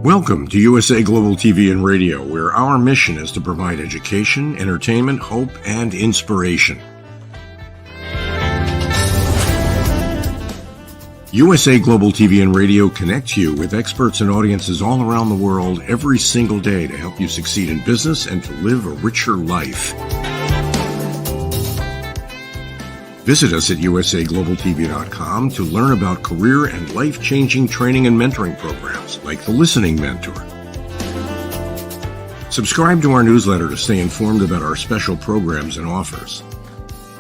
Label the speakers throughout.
Speaker 1: Welcome to USA Global TV and Radio, where our mission is to provide education, entertainment, hope, and inspiration. USA Global TV and Radio connects you with experts and audiences all around the world every single day to help you succeed in business and to live a richer life. Visit us at usaglobaltv.com to learn about career and life-changing training and mentoring programs like the Listening Mentor. Subscribe to our newsletter to stay informed about our special programs and offers.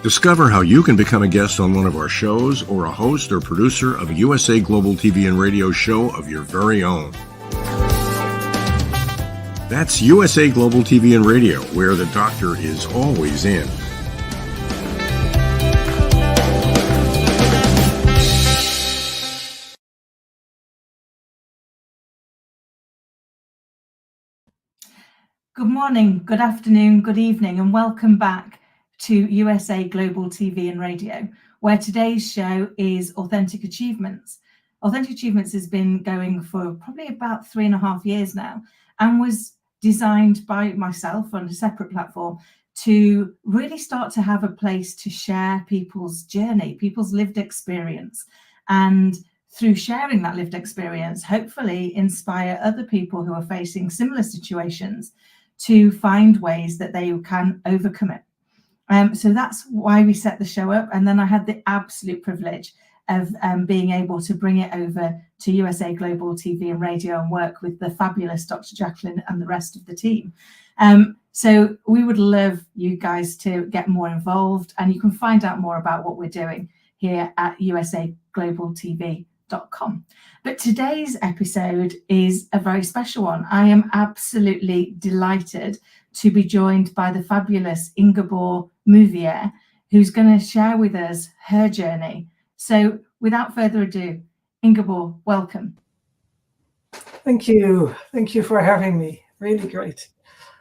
Speaker 1: Discover how you can become a guest on one of our shows or a host or producer of a USA Global TV and Radio show of your very own. That's USA Global TV and Radio, where the doctor is always in.
Speaker 2: Good morning, good afternoon, good evening, and welcome back to USA Global TV and Radio, where today's show is Authentic Achievements. Authentic Achievements has been going for probably about 3.5 years now, and was designed by myself on a separate platform to really start to have a place to share people's journey, people's lived experience, and through sharing that lived experience, hopefully inspire other people who are facing similar situations to find ways that they can overcome it. So that's why we set the show up. And then I had the absolute privilege of being able to bring it over to USA Global TV and Radio and work with the fabulous Dr. Jacqueline and the rest of the team. So we would love you guys to get more involved, and you can find out more about what we're doing here at usaglobaltv.com. But today's episode is a very special one. I am absolutely delighted to be joined by the fabulous Ingeborg Mooiweer, who's going to share with us her journey. So without further ado, Ingeborg, welcome.
Speaker 3: Thank you. Thank you for having me. Really great.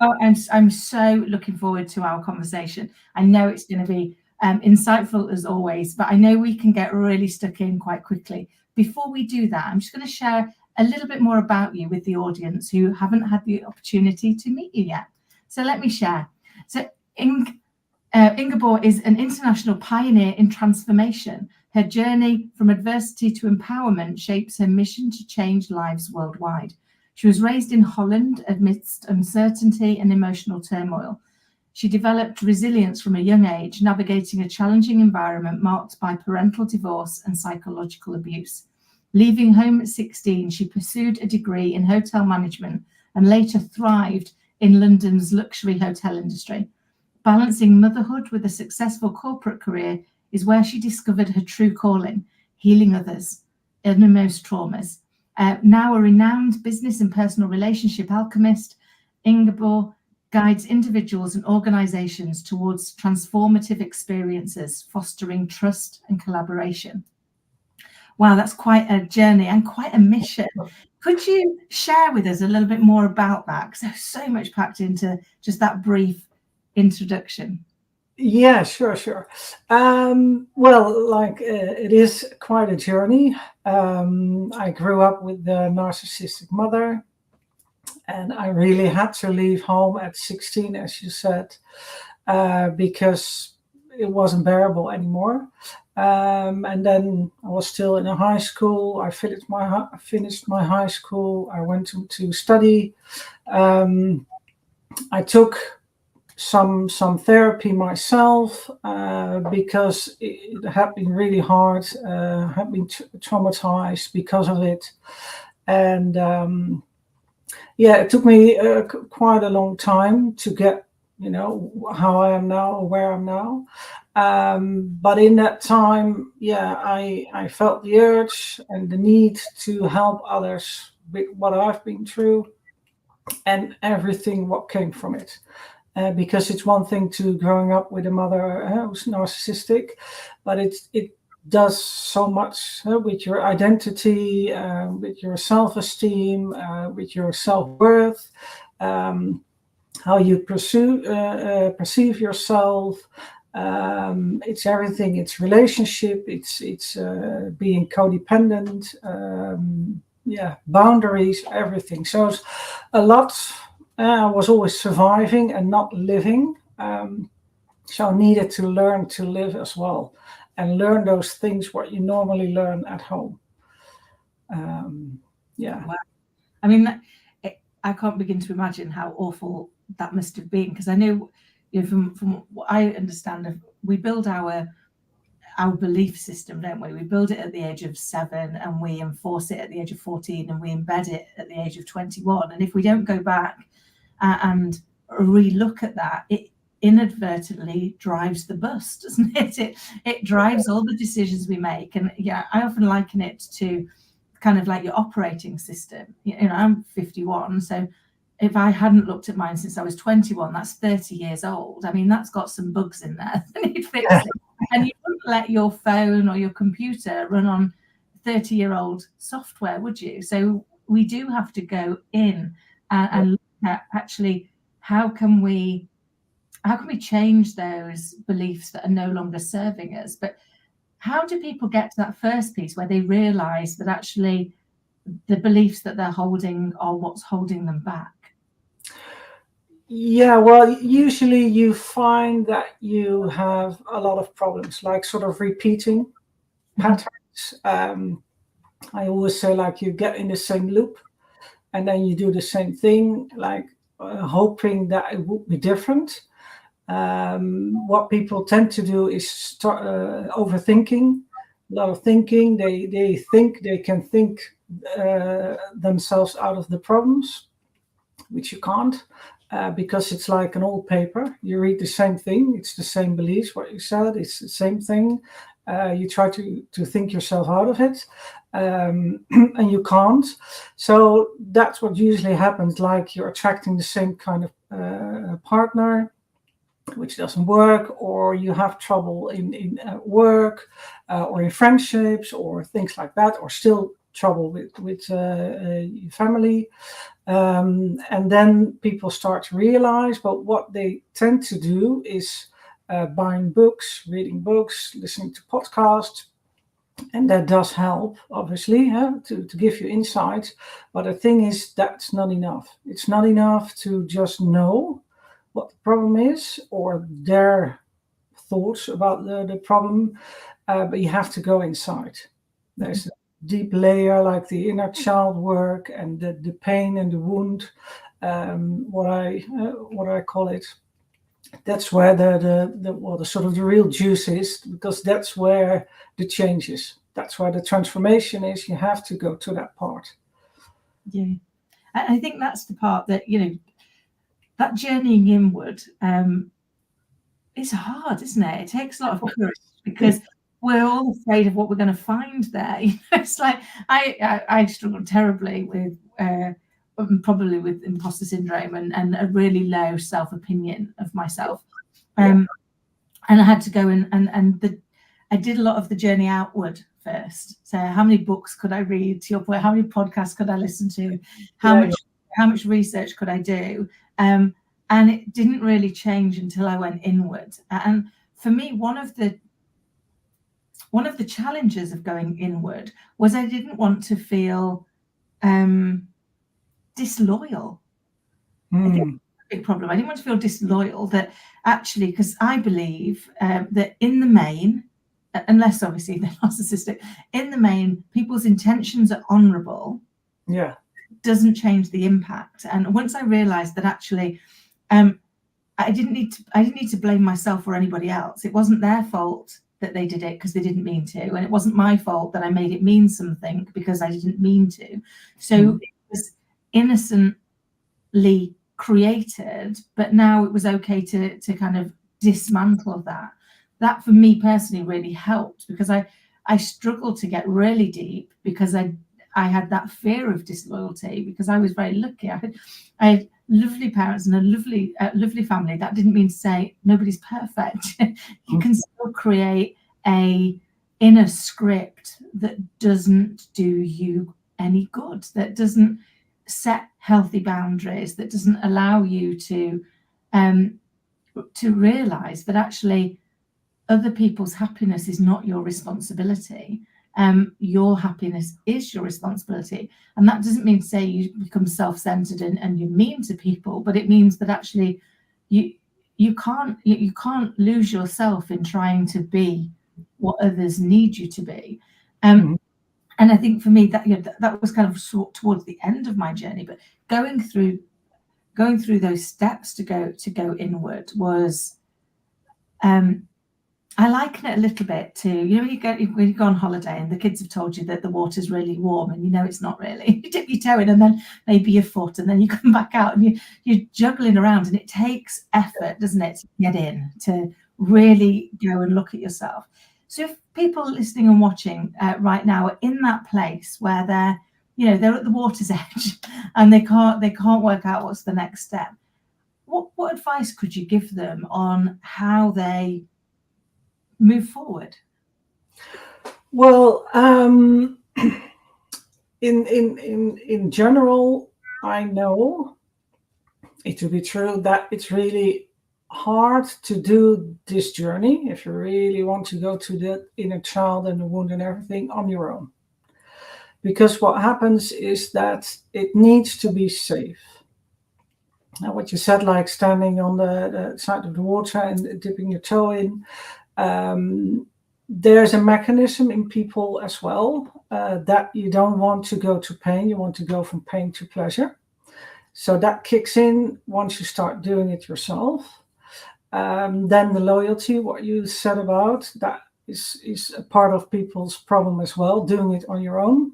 Speaker 2: Oh, I'm so looking forward to our conversation. I know it's going to be insightful as always, but I know we can get really stuck in quite quickly. Before we do that, I'm just going to share a little bit more about you with the audience who haven't had the opportunity to meet you yet. So let me share. So Ingeborg is an international pioneer in transformation. Her journey from adversity to empowerment shapes her mission to change lives worldwide. She was raised in Holland amidst uncertainty and emotional turmoil. She developed resilience from a young age, navigating a challenging environment marked by parental divorce and psychological abuse. Leaving home at 16, she pursued a degree in hotel management and later thrived in London's luxury hotel industry. Balancing motherhood with a successful corporate career is where she discovered her true calling, healing others' innermost traumas. Now a renowned business and personal relationship alchemist, Ingeborg guides individuals and organizations towards transformative experiences, fostering trust and collaboration. Wow, that's quite a journey and quite a mission. Could you share with us a little bit more about that? Because there's so much packed into just that brief introduction.
Speaker 3: Yeah, sure. Well, like it is quite a journey. I grew up with a narcissistic mother, and I really had to leave home at 16, as you said, because it wasn't bearable anymore. And then I was still in a high school. I finished my high school. I went to study. I took some therapy myself because it had been really hard. Had been traumatized because of it, and yeah, it took me quite a long time to get, how I am now or where I'm now. But in that time, yeah, I felt the urge and the need to help others with what I've been through and everything what came from it. Because it's one thing to growing up with a mother who's narcissistic, but it does so much with your identity, with your self-esteem, with your self-worth, how you perceive yourself. It's everything. It's relationship. It's being codependent. Yeah, boundaries, everything. So it's a lot. I was always surviving and not living. So I needed to learn to live as well and learn those things what you normally learn at home. Yeah.
Speaker 2: Wow. I mean, I can't begin to imagine how awful that must have been, because I know, from what I understand, we build our belief system, don't we? We build it at the age of 7 and we enforce it at the age of 14 and we embed it at the age of 21. And if we don't go back and relook at that, it inadvertently drives the bus, doesn't it? It drives all the decisions we make. And yeah, I often liken it to kind of like your operating system. I'm 51, so if I hadn't looked at mine since I was 21, that's 30 years old. I mean, that's got some bugs in there that need fixing. And you wouldn't let your phone or your computer run on 30-year-old software, would you? So we do have to go in and look at actually how can we change those beliefs that are no longer serving us. But how do people get to that first piece where they realize that actually the beliefs that they're holding are what's holding them back?
Speaker 3: Yeah, well, usually you find that you have a lot of problems, like sort of repeating patterns. I always say, like, you get in the same loop and then you do the same thing, like hoping that it would be different. What people tend to do is start overthinking, a lot of thinking. They think they can think themselves out of the problems, which you can't. Because it's like an old paper. You read the same thing. It's the same beliefs, what you said. It's the same thing. You try to think yourself out of it, and you can't. So that's what usually happens. Like, you're attracting the same kind of partner, which doesn't work, or you have trouble in work, or in friendships, or things like that, or still trouble with your family. And then people start to realize, but what they tend to do is buying books, reading books, listening to podcasts. And that does help, obviously, to give you insights. But the thing is, that's not enough. It's not enough to just know what the problem is or their thoughts about the problem, but you have to go inside. There's a deep layer, like the inner child work and the pain and the wound, what I call it. That's where the sort of the real juice is, because that's where the change is. That's where the transformation is. You have to go to that part.
Speaker 2: Yeah, I think that's the part that, that journeying inward, it's hard, isn't it? It takes a lot of courage, because we're all afraid of what we're going to find there. It's like I struggled terribly with probably with imposter syndrome and a really low self-opinion of myself. And I had to go I did a lot of the journey outward first. So how many books could I read? To your point, how many podcasts could I listen to? How much research could I do? And it didn't really change until I went inward. And for me, one of the challenges of going inward was I didn't want to feel disloyal. I think that's a big problem. I didn't want to feel disloyal, that actually, because I believe that in the main, unless obviously they're narcissistic, in the main, people's intentions are honorable.
Speaker 3: Yeah.
Speaker 2: Doesn't change the impact. And once I realized that actually, I didn't need to blame myself or anybody else. It wasn't their fault that they did it because they didn't mean to, and it wasn't my fault that I made it mean something because I didn't mean to. So it was innocently created, but now it was okay to kind of dismantle that. That for me personally really helped, because I struggled to get really deep because I had that fear of disloyalty, because I was very lucky. I had lovely parents and a lovely family. That didn't mean to say nobody's perfect. You can still create a inner script that doesn't do you any good, that doesn't set healthy boundaries, that doesn't allow you to realize that actually other people's happiness is not your responsibility. Your happiness is your responsibility. And that doesn't mean to say you become self-centered and you're mean to people, but it means that actually you can't lose yourself in trying to be what others need you to be. And I think for me that was kind of towards the end of my journey, but going through those steps to go inward was I liken it a little bit to, when you go on holiday and the kids have told you that the water's really warm and it's not really. You dip your toe in and then maybe your foot, and then you come back out and you're juggling around, and it takes effort, doesn't it, to get in, to really go and look at yourself. So if people listening and watching right now are in that place where they're at the water's edge and they can't work out what's the next step, what advice could you give them on how they move forward?
Speaker 3: Well, in general, I know it to be true that it's really hard to do this journey if you really want to go to the inner child and the wound and everything on your own. Because what happens is that it needs to be safe. Now, what you said, like standing on the side of the water and dipping your toe in, there's a mechanism in people as well that you don't want to go to pain, you want to go from pain to pleasure. So that kicks in once you start doing it yourself. Then the loyalty, what you said about, that is a part of people's problem as well, doing it on your own,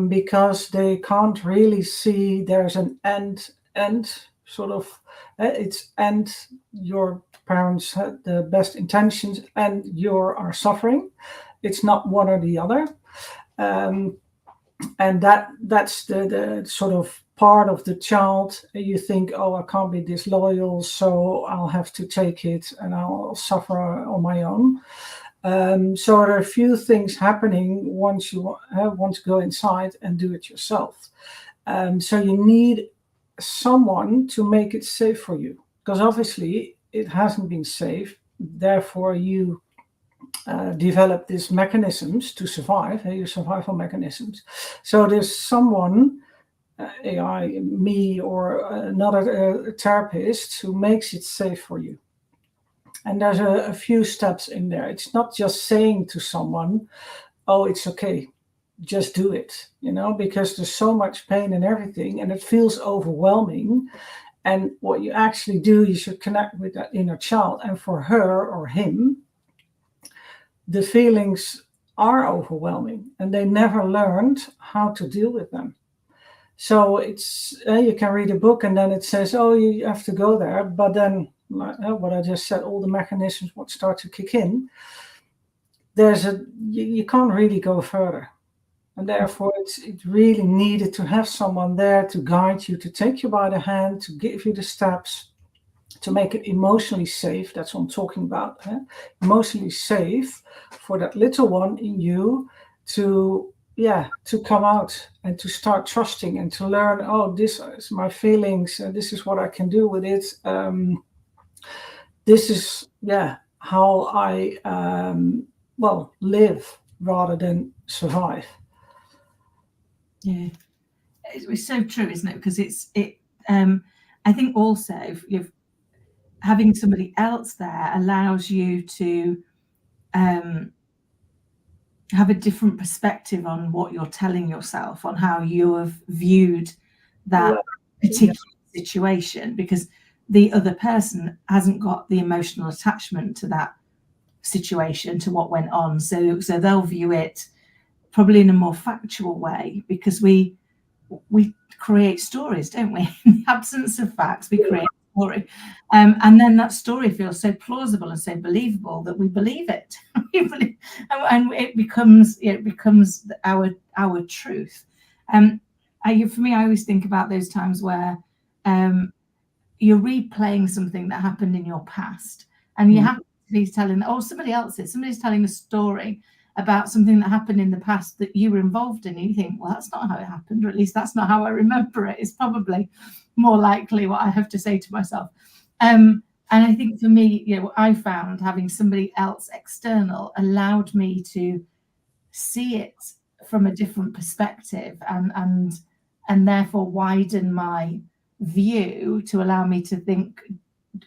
Speaker 3: because they can't really see there's an end sort of, it's end your parents had the best intentions and you are suffering. It's not one or the other. And that's the sort of part of the child. You think, oh, I can't be disloyal, so I'll have to take it and I'll suffer on my own. So there are a few things happening once you want to go inside and do it yourself. So you need someone to make it safe for you, because obviously it hasn't been safe. Therefore, you develop these mechanisms to survive, your survival mechanisms. So there's someone, AI, me, or another therapist who makes it safe for you. And there's a few steps in there. It's not just saying to someone, oh, it's okay, just do it, because there's so much pain and everything, and it feels overwhelming. And what you actually do, you should connect with that inner child. And for her or him, the feelings are overwhelming and they never learned how to deal with them. So it's, you can read a book and then it says, oh, you have to go there. But then, what I just said, all the mechanisms would start to kick in. You can't really go further. And therefore, it really needed to have someone there to guide you, to take you by the hand, to give you the steps, to make it emotionally safe. That's what I'm talking about. Emotionally safe for that little one in you to come out and to start trusting and to learn, oh, this is my feelings, this is what I can do with it. This is, how I live rather than survive.
Speaker 2: Yeah, it's so true, isn't it? Because I think also having somebody else there allows you to have a different perspective on what you're telling yourself, on how you have viewed that particular situation, because the other person hasn't got the emotional attachment to that situation, to what went on. So they'll view it probably in a more factual way, because we create stories, don't we? In the absence of facts, we create a story. And then that story feels so plausible and so believable that we believe it. And it becomes our truth. For me, I always think about those times where you're replaying something that happened in your past, and you have to be telling, somebody's telling a story about something that happened in the past that you were involved in, and you think, well, that's not how it happened, or at least that's not how I remember it. It's probably more likely what I have to say to myself. And I think for me, what I found, having somebody else external allowed me to see it from a different perspective, and therefore widen my view to allow me to think,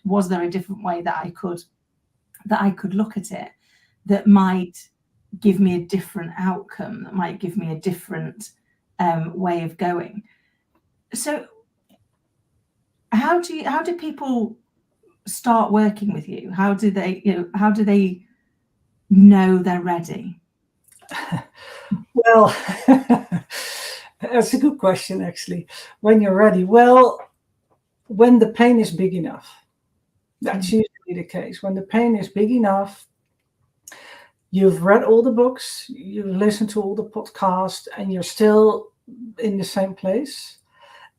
Speaker 2: was there a different way that I could look at it that might give me a different outcome, that might give me a different way of going. So how do people start working with you? How do they know they're ready?
Speaker 3: Well, that's a good question, actually. When you're ready, well, when the pain is big enough, that's usually the case. When the pain is big enough, you've read all the books, you've listened to all the podcasts, and you're still in the same place,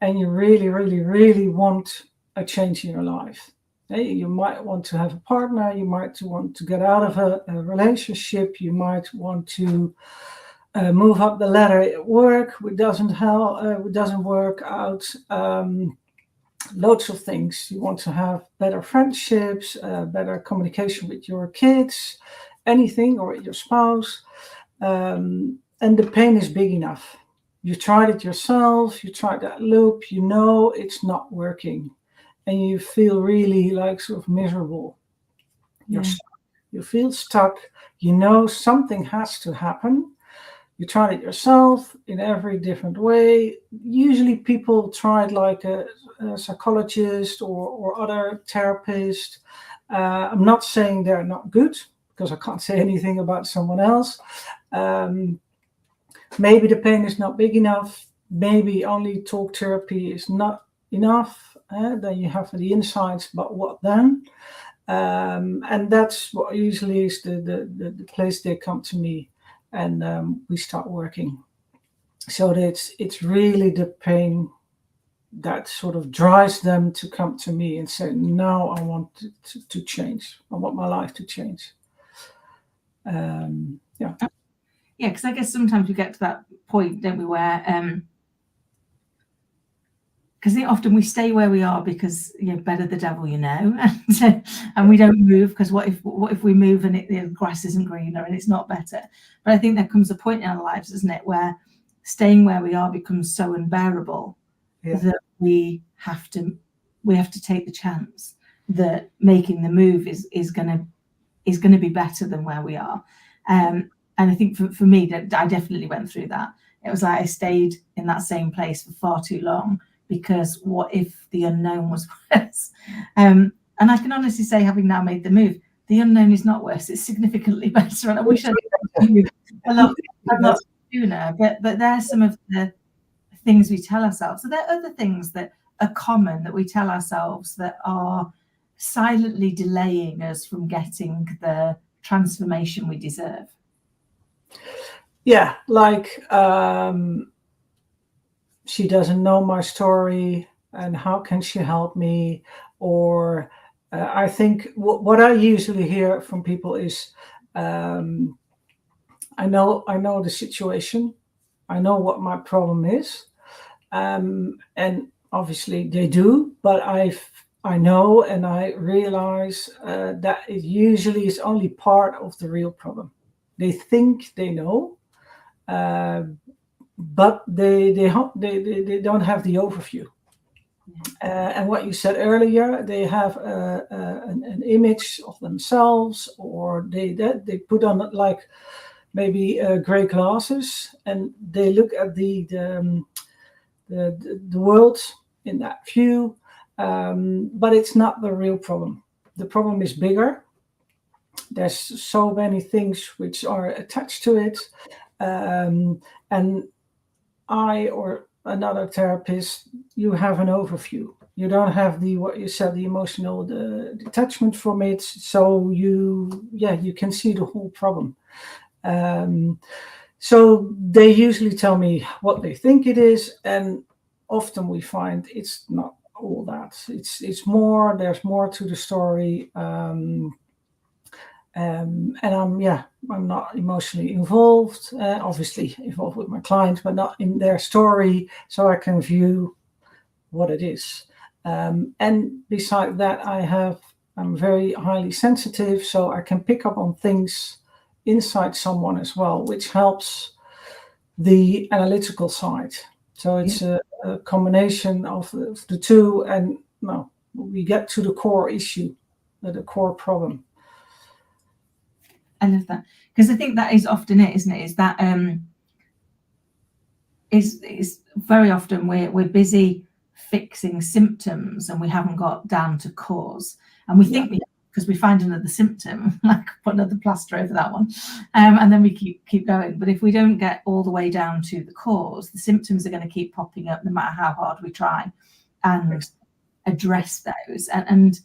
Speaker 3: and you really, really, really want a change in your life. You might want to have a partner, you might want to get out of a relationship, you might want to move up the ladder at work, which doesn't work out. Loads of things. You want to have better friendships, better communication with your kids, anything, or with your spouse. And the pain is big enough. You tried it yourself, you tried that loop, it's not working. And you feel really sort of miserable. You're stuck. You feel stuck. Something has to happen. You tried it yourself in every different way. Usually people tried a psychologist or other therapist. I'm not saying they're not good, because I can't say anything about someone else. Maybe the pain is not big enough. Maybe only talk therapy is not enough. Then you have the insights, but what then? And that's what usually is the place they come to me, and we start working. So it's really the pain that sort of drives them to come to me and say, now I want to change. I want my life to change. Yeah,
Speaker 2: because I guess sometimes we get to that point, don't we, where because often we stay where we are because better the devil, and we don't move, because what if we move and the grass isn't greener and it's not better? But I think there comes a point in our lives, isn't it, where staying where we are becomes so unbearable that we have to take the chance that making the move is going to be better than where we are. And I think for me, that I definitely went through that. It was like I stayed in that same place for far too long, because what if the unknown was worse? And I can honestly say, having now made the move, the unknown is not worse. It's significantly better. And I wish I'd moved a lot sooner. But there's some of the things we tell ourselves. So there are other things that are common that we tell ourselves that are silently delaying us from getting the transformation we deserve.
Speaker 3: Yeah, she doesn't know my story, and how can she help me? Or I think what I usually hear from people is, I know the situation, I know what my problem is, and obviously they do, but I know and I realize that it usually is only part of the real problem. They think they know, uh, but they don't have the overview. And what you said earlier, they have an image of themselves, or they put on like maybe gray glasses, and they look at the world in that view, but it's not the real problem. The problem is bigger. There's so many things which are attached to it, and I or another therapist, you have an overview. You don't have what you said, the emotional detachment from it. So you can see the whole problem. So they usually tell me what they think it is, and often we find it's not all that. It's more. There's more to the story. And I'm not emotionally involved. Obviously involved with my clients, but not in their story, so I can view what it is. And beside that, I'm very highly sensitive, so I can pick up on things inside someone as well, which helps the analytical side. So it's a combination of the two, and we get to the core issue, the core problem.
Speaker 2: I love that, because I think that is often it, isn't it? Is that is very often we're busy fixing symptoms and we haven't got down to cause, and we think because we find another symptom, like put another plaster over that one, and then we keep going. But if we don't get all the way down to the cause, the symptoms are going to keep popping up no matter how hard we try and address those. And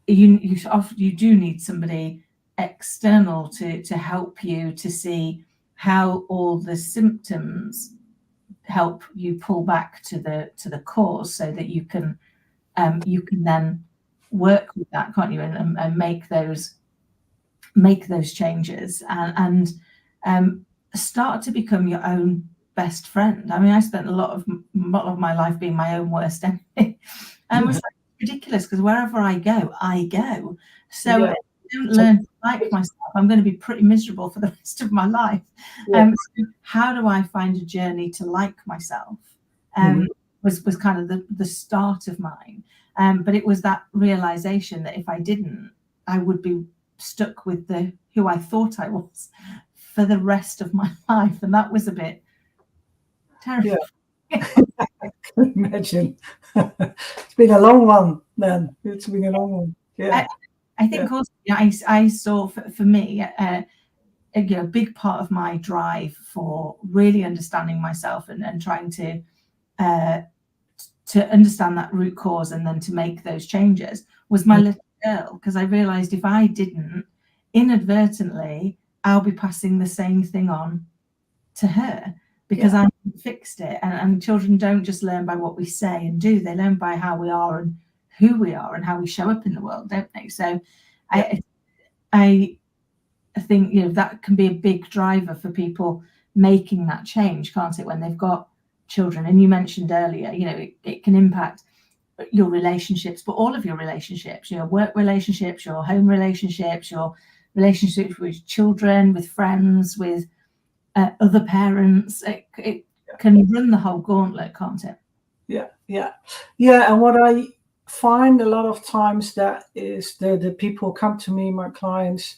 Speaker 2: you do need somebody external to help you to see how all the symptoms help you pull back to the cause, so that you can then work with that, can't you, and make those changes and start to become your own best friend. I mean, I spent a lot of my life being my own worst enemy, and it's like ridiculous, because wherever I go. So if I don't learn to like myself, I'm going to be pretty miserable for the rest of my life. So how do I find a journey to like myself? Was kind of the start of mine. But it was that realization that if I didn't, I would be stuck with who I thought I was for the rest of my life, and that was a bit terrifying.
Speaker 3: I can imagine. It's been a long one, then. It's been a long one. Yeah.
Speaker 2: I think also I saw for me a big part of my drive for really understanding myself and trying to understand that root cause and then to make those changes was my little girl, because I realized if I didn't, inadvertently I'll be passing the same thing on to her, because I fixed it. And children don't just learn by what we say and do, they learn by how we are and who we are and how we show up in the world, don't they? So I think that can be a big driver for people making that change, can't it, when they've got children. And you mentioned earlier, it can impact your relationships, but all of your relationships, your work relationships, your home relationships, your relationships with children, with friends, with other parents. It can run the whole gauntlet, can't it?
Speaker 3: Yeah. And what I find a lot of times, that is the people come to me, my clients,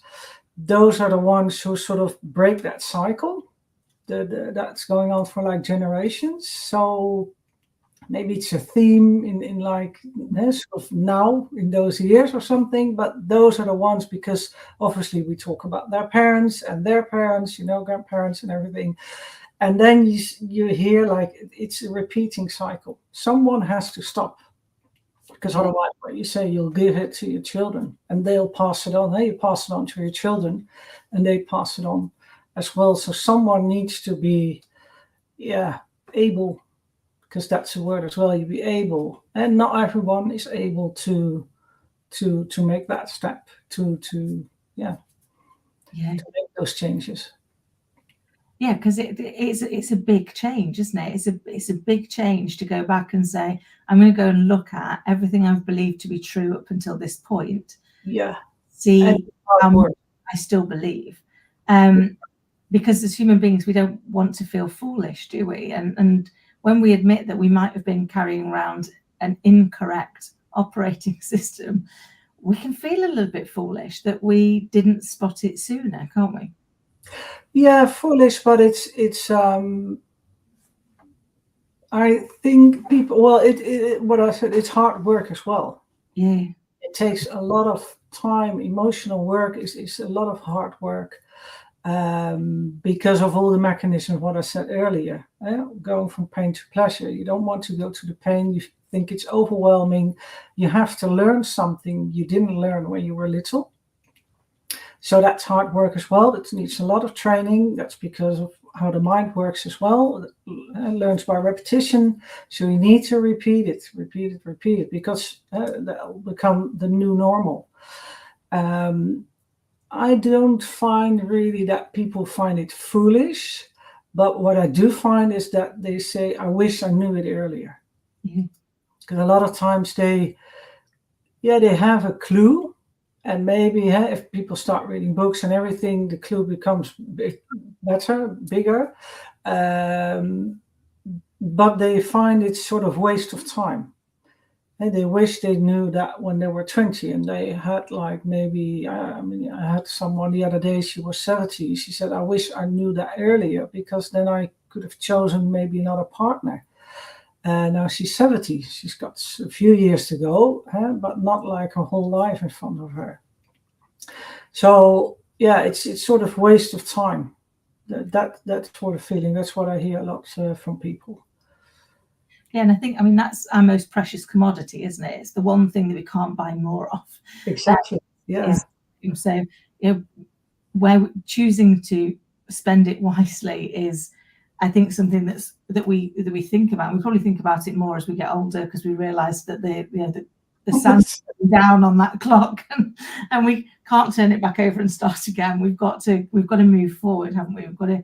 Speaker 3: those are the ones who sort of break that cycle that's going on for like generations. So maybe it's a theme in like sort of now in those years or something, but those are the ones, because obviously we talk about their parents and their parents, grandparents and everything. And then you hear like it's a repeating cycle. Someone has to stop, because otherwise, what you say, you'll give it to your children and they'll pass it on. Hey, you pass it on to your children and they pass it on as well. So someone needs to be able, because that's a word as well, you be able, and not everyone is able to make that step to make those changes.
Speaker 2: Yeah, because it's a big change, isn't it? It's a big change to go back and say, I'm going to go and look at everything I've believed to be true up until this point,
Speaker 3: Yeah. And
Speaker 2: see how
Speaker 3: hard
Speaker 2: much
Speaker 3: work.
Speaker 2: I still believe. Because as human beings, we don't want to feel foolish, do we? And when we admit that we might have been carrying around an incorrect operating system, we can feel a little bit foolish that we didn't spot it sooner, can't we?
Speaker 3: Yeah, foolish, but it's I think people, well, what I said, it's hard work as well.
Speaker 2: Yeah.
Speaker 3: It takes a lot of time. Emotional work is a lot of hard work, because of all the mechanisms, what I said earlier, going from pain to pleasure. You don't want to go to the pain. You think it's overwhelming. You have to learn something you didn't learn when you were little. So that's hard work as well. It needs a lot of training. That's because of how the mind works as well. It learns by repetition. So you need to repeat it, because that will become the new normal. I don't find really that people find it foolish, but what I do find is that they say, I wish I knew it earlier. Because a lot of times they have a clue, and maybe if people start reading books and everything, the clue becomes better, bigger, but they find it sort of waste of time. And they wish they knew that when they were 20, and they had like maybe, I had someone the other day, she was 70. She said, I wish I knew that earlier, because then I could have chosen maybe another partner. Now she's 70. She's got a few years to go, but not like her whole life in front of her. So yeah, it's sort of waste of time. That sort of feeling. That's what I hear a lot from people.
Speaker 2: Yeah, and I think, that's our most precious commodity, isn't it? It's the one thing that we can't buy more of.
Speaker 3: Exactly. Yeah.
Speaker 2: So, where choosing to spend it wisely is, I think, something that we think about. We probably think about it more as we get older, because we realise that the sand's down on that clock, and we can't turn it back over and start again. We've got to move forward, haven't we? We've got to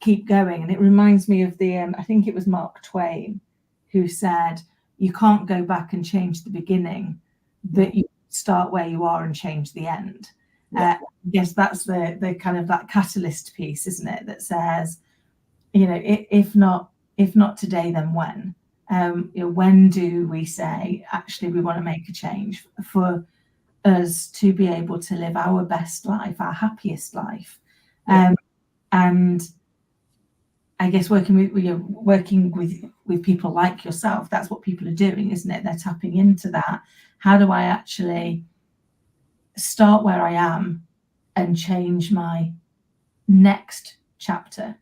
Speaker 2: keep going. And it reminds me of I think it was Mark Twain who said, you can't go back and change the beginning, but you start where you are and change the end. I guess that's the kind of that catalyst piece, isn't it, that says, if not today, then when? When do we say, actually, we want to make a change for us to be able to live our best life, our happiest life? And I guess working with people like yourself, that's what people are doing, isn't it? They're tapping into that. How do I actually start where I am and change my next chapter?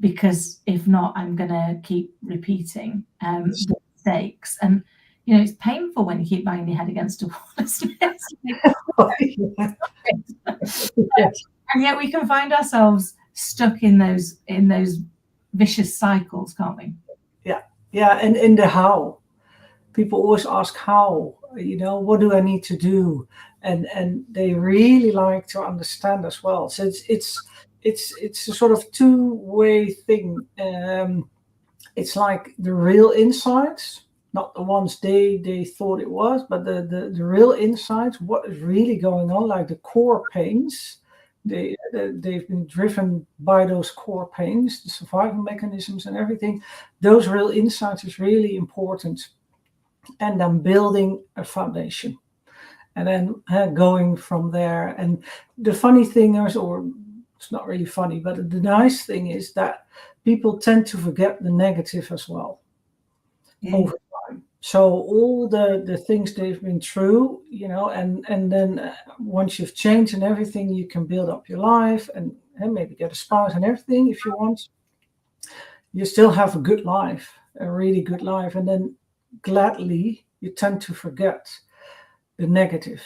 Speaker 2: Because if not, I'm going to keep repeating the mistakes. And it's painful when you keep banging your head against a wall, isn't it? And yet we can find ourselves stuck in those vicious cycles, can't we?
Speaker 3: Yeah, and in the how. People always ask how, what do I need to do? And they really like to understand as well. So it's a sort of two-way thing. It's like the real insights, not the ones they thought it was, but the real insights, what is really going on, like the core pains. They've been driven by those core pains, the survival mechanisms and everything. Those real insights is really important. And then building a foundation. And then going from there. And the funny thing is, or it's not really funny, but the nice thing is that people tend to forget the negative as well over time. So all the things they've been through, and then once you've changed and everything, you can build up your life and maybe get a spouse and everything if you want. You still have a good life, a really good life. And then gladly, you tend to forget the negative.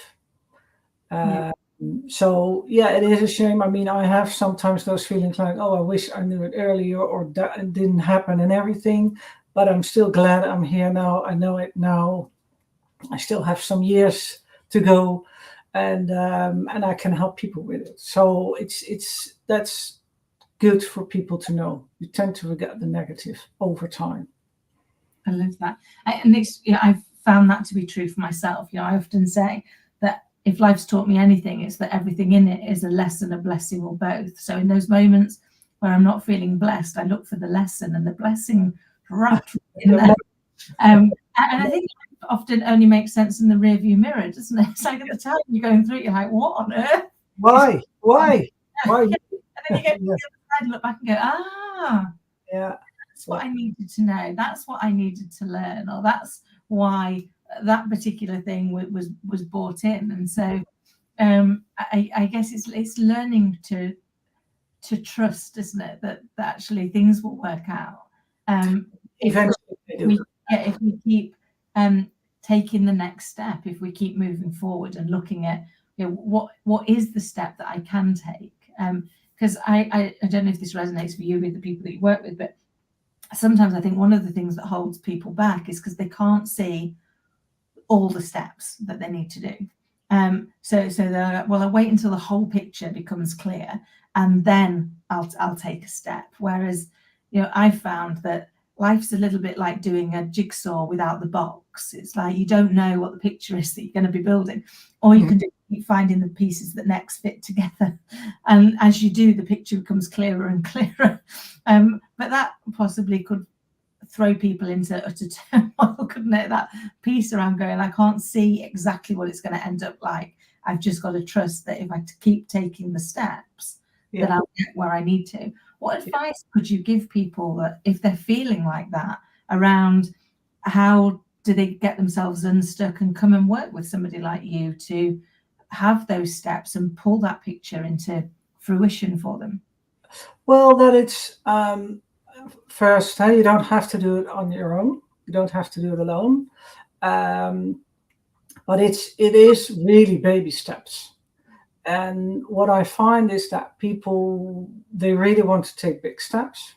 Speaker 3: So it is a shame. I have sometimes those feelings like, oh, I wish I knew it earlier, or that it didn't happen and everything. But I'm still glad I'm here now. I know it now. I still have some years to go. and I can help people with it. So that's good for people to know. You tend to forget the negative over time.
Speaker 2: I love that. And I've found that to be true for myself. I often say that if life's taught me anything, it's that everything in it is a lesson, a blessing, or both. So in those moments where I'm not feeling blessed, I look for the lesson, and the blessing wrapped in there. And I think it often only makes sense in the rearview mirror, doesn't it? It's like at the time you're going through it, you're like, what on earth?
Speaker 3: Why?
Speaker 2: And then you get to the other side and look back and go,
Speaker 3: yeah,
Speaker 2: that's what I needed to know. That's what I needed to learn, or that's why that particular thing was brought in. And so I guess it's learning to trust, isn't it, that actually things will work out. If we keep taking the next step, if we keep moving forward and looking at what is the step that I can take. Because I don't know if this resonates for you with the people that you work with, but sometimes I think one of the things that holds people back is because they can't see all the steps that they need to do. So they're like, well, I'll wait until the whole picture becomes clear and then I'll take a step. Whereas, I've found that life's a little bit like doing a jigsaw without the box. It's like you don't know what the picture is that you're going to be building. All you can do is keep finding the pieces that next fit together. And as you do, the picture becomes clearer and clearer. But that possibly could throw people into utter turmoil, couldn't it? That piece around going, I can't see exactly what it's going to end up like. I've just got to trust that if I keep taking the steps, that I'll get where I need to. What advice could you give people that if they're feeling like that around how do they get themselves unstuck and come and work with somebody like you to have those steps and pull that picture into fruition for them?
Speaker 3: Well, that it's first, you don't have to do it on your own. You don't have to do it alone. But it is really baby steps. And what I find is that people, they really want to take big steps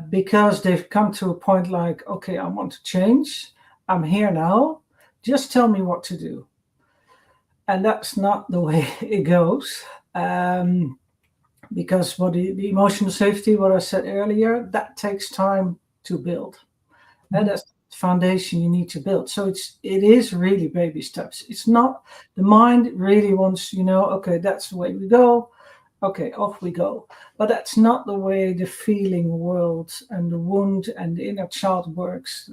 Speaker 3: because they've come to a point like, okay, I want to change. I'm here now. Just tell me what to do. And that's not the way it goes. Because the emotional safety, what I said earlier, that takes time to build. And that's the foundation you need to build. So it is really baby steps. It's not, the mind really wants, okay, that's the way we go. Okay, off we go. But that's not the way the feeling world and the wound and the inner child works.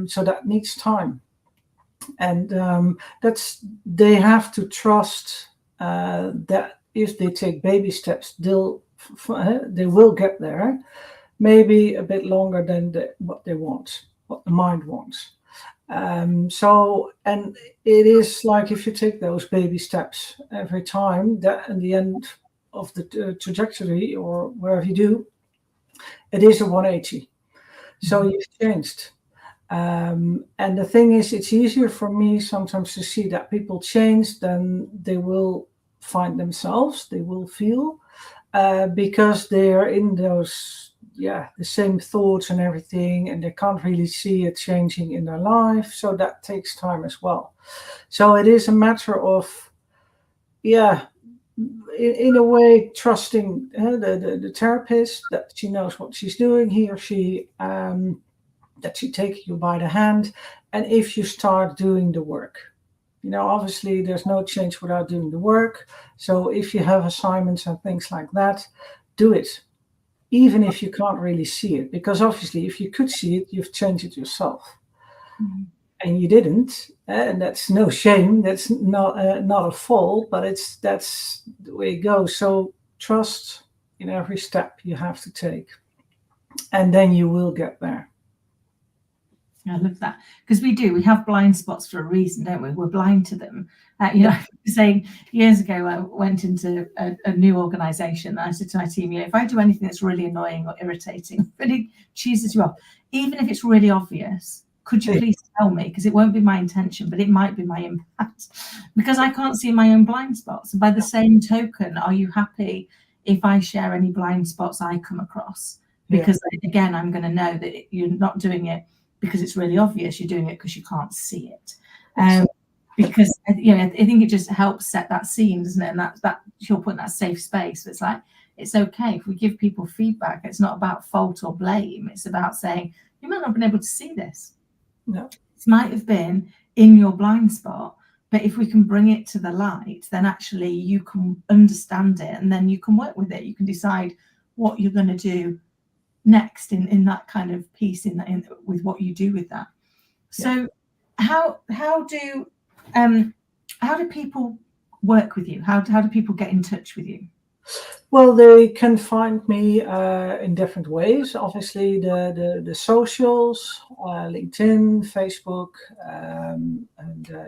Speaker 3: So that needs time. And they have to trust that if they take baby steps, they will get there. Maybe a bit longer than what they want, what the mind wants. And it is like if you take those baby steps every time, that in the end of the trajectory or wherever you do, it is a 180. So you've changed. And the thing is, it's easier for me sometimes to see that people change than they will find themselves, they will feel, because they're in those, the same thoughts and everything, and they can't really see it changing in their life. So that takes time as well. So it is a matter of, in a way, trusting the therapist that she knows what she's doing, he or she, that she takes you by the hand. And if you start doing the work, obviously there's no change without doing the work. So if you have assignments and things like that, do it, even if you can't really see it, because obviously if you could see it, you've changed it yourself. And you didn't, and that's no shame. That's not a fault, but that's the way it goes. So trust in every step you have to take, and then you will get there.
Speaker 2: I love that, because we have blind spots for a reason, don't we? We're blind to them. Saying years ago, I went into a new organization and I said to my team, if I do anything that's really annoying or irritating, really cheeses you off, even if it's really obvious, could you please tell me? Because it won't be my intention, but it might be my impact, because I can't see my own blind spots. And by the same token, are you happy if I share any blind spots I come across? Because again, I'm going to know that you're not doing it because it's really obvious, you're doing it because you can't see it. because I think it just helps set that scene, doesn't it? And that you'll put in that safe space. It's like, it's okay if we give people feedback. It's not about fault or blame. It's about saying, you might not have been able to see this.
Speaker 3: No.
Speaker 2: This might have been in your blind spot, but if we can bring it to the light, then actually you can understand it, and then you can work with it. You can decide what you're going to do next in that kind of piece in with what you do with that. So how do people work with you? How do people get in touch with you?
Speaker 3: Well, they can find me in different ways. Obviously, the socials, LinkedIn, Facebook, and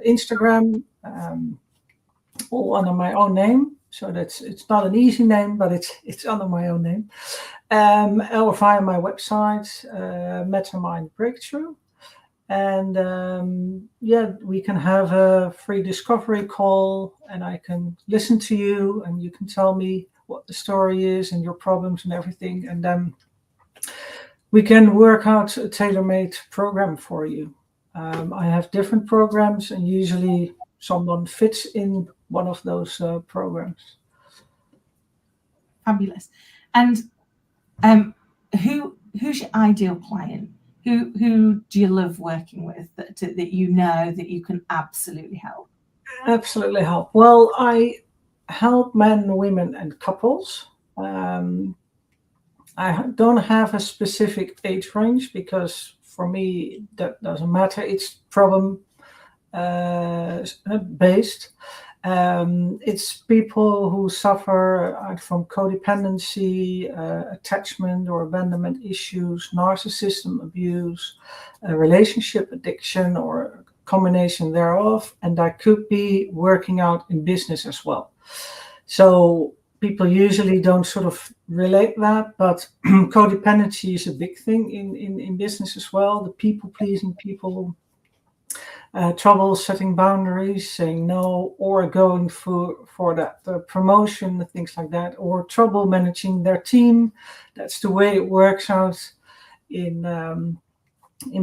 Speaker 3: Instagram, all under my own name. So it's not an easy name, but it's under my own name. Or via my website, MetaMind Breakthrough. And we can have a free discovery call, and I can listen to you, and you can tell me what the story is and your problems and everything, and then we can work out a tailor-made program for you. I have different programs, and usually someone fits in one of those programs.
Speaker 2: Fabulous. And who's your ideal client? Who do you love working with that you know that you can absolutely help?
Speaker 3: Absolutely help. Well, I help men, women, and couples. I don't have a specific age range because for me that doesn't matter. It's problem based. It's people who suffer from codependency, attachment or abandonment issues, narcissism abuse, relationship addiction, or a combination thereof, and that could be working out in business as well. So people usually don't sort of relate that, but codependency is a big thing in business as well. The people-pleasing people, trouble setting boundaries, saying no, or going for that promotion, things like that, or trouble managing their team. That's the way it works out in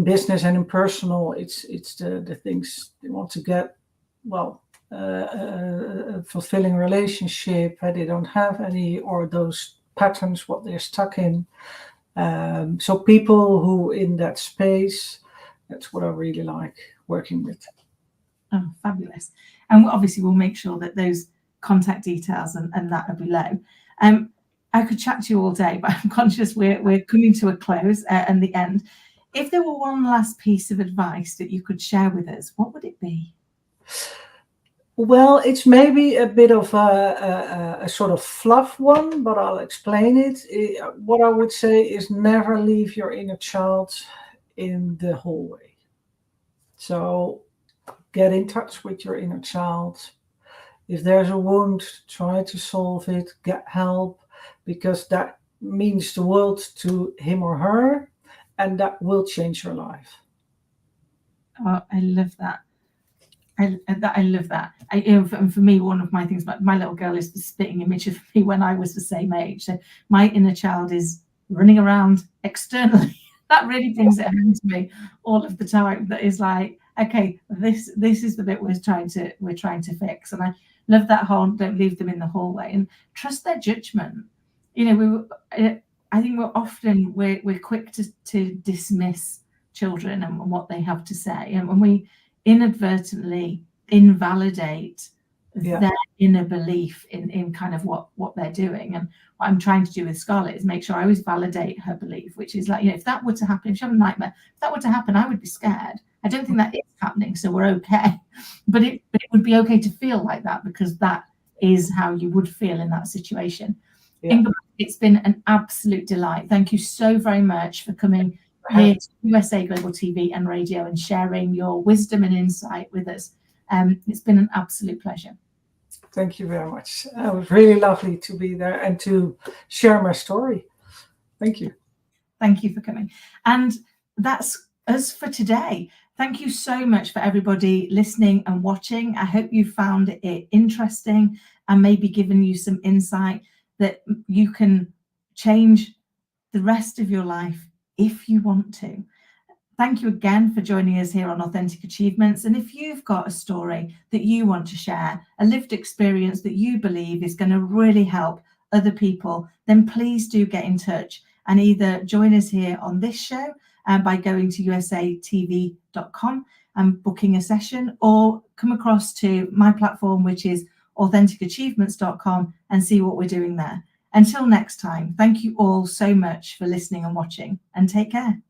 Speaker 3: business and in personal. It's the things they want to get. Well, a fulfilling relationship, they don't have any, or those patterns what they're stuck in. So people who in that space, that's what I really like working with.
Speaker 2: Oh, fabulous. And obviously we'll make sure that those contact details and that are below. I could chat to you all day, but I'm conscious we're coming to a close and the end. If there were one last piece of advice that you could share with us, what would it be?
Speaker 3: Well, it's maybe a bit of a sort of fluff one, but I'll explain it. What I would say is never leave your inner child in the hallway. So get in touch with your inner child. If there's a wound, try to solve it, get help, because that means the world to him or her, and that will change your life.
Speaker 2: Oh, I love that. I love that. And for me, one of my things, my little girl is the spitting image of me when I was the same age. So my inner child is running around externally. That really brings it home to me all of the time. That is like, okay, this is the bit we're trying to fix. And I love that whole don't leave them in the hallway and trust their judgment. I think we're quick to dismiss children and what they have to say, and when we inadvertently invalidate their inner belief in kind of what they're doing. And what I'm trying to do with Scarlett is make sure I always validate her belief, which is like, if that were to happen, if she had a nightmare, if that were to happen, I would be scared. I don't think that is happening, so we're okay. But it would be okay to feel like that, because that is how you would feel in that situation. Ingeborg, it's been an absolute delight. Thank you so very much for coming here to USA Global TV and Radio and sharing your wisdom and insight with us. It's been an absolute pleasure.
Speaker 3: Thank you very much. It was really lovely to be there and to share my story. Thank you.
Speaker 2: Thank you for coming. And that's us for today. Thank you so much for everybody listening and watching. I hope you found it interesting and maybe given you some insight that you can change the rest of your life if you want to. Thank you again for joining us here on Authentic Achievements. And if you've got a story that you want to share, a lived experience that you believe is going to really help other people, then please do get in touch and either join us here on this show by going to usatv.com and booking a session, or come across to my platform, which is AuthenticAchievements.com, and see what we're doing there. Until next time, thank you all so much for listening and watching, and take care.